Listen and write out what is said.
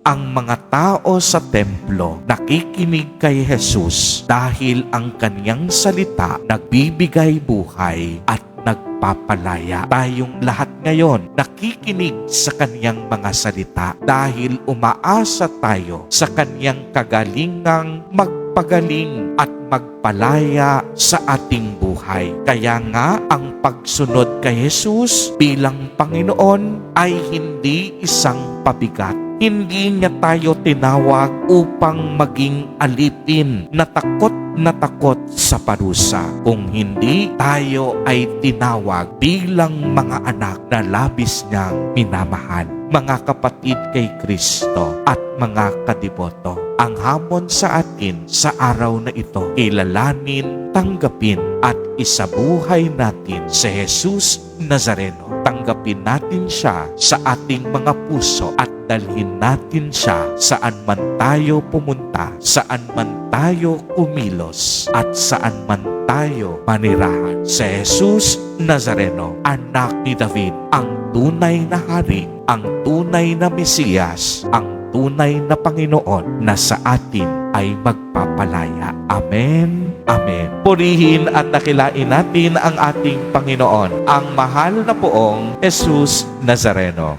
Ang mga tao sa templo nakikinig kay Jesus dahil ang kaniyang salita nagbibigay buhay at nagpapalaya. Tayong lahat ngayon nakikinig sa kaniyang mga salita dahil umaasa tayo sa kaniyang kagalingang magpagaling at magpalaya sa ating buhay. Kaya nga ang pagsunod kay Jesus bilang Panginoon ay hindi isang pabigat. Hindi niya tayo tinawag upang maging alipin na takot sa parusa. Kung hindi, tayo ay tinawag bilang mga anak na labis niyang minamahal. Mga kapatid kay Kristo at mga kadiboto, ang hamon sa atin sa araw na ito, kilalanin, tanggapin at isabuhay natin si Jesus Nazareno. Tanggapin natin siya sa ating mga puso at dalhin natin siya saan man tayo pumunta, saan man tayo kumilos, at saan man tayo manirahan. Si Jesus Nazareno, anak ni David, ang tunay na hari, ang tunay na Mesiyas, ang tunay na Panginoon na sa atin ay magpapalaya. Amen. Amen. Purihin at dakilain natin ang ating Panginoon, ang mahal na poong Jesus Nazareno.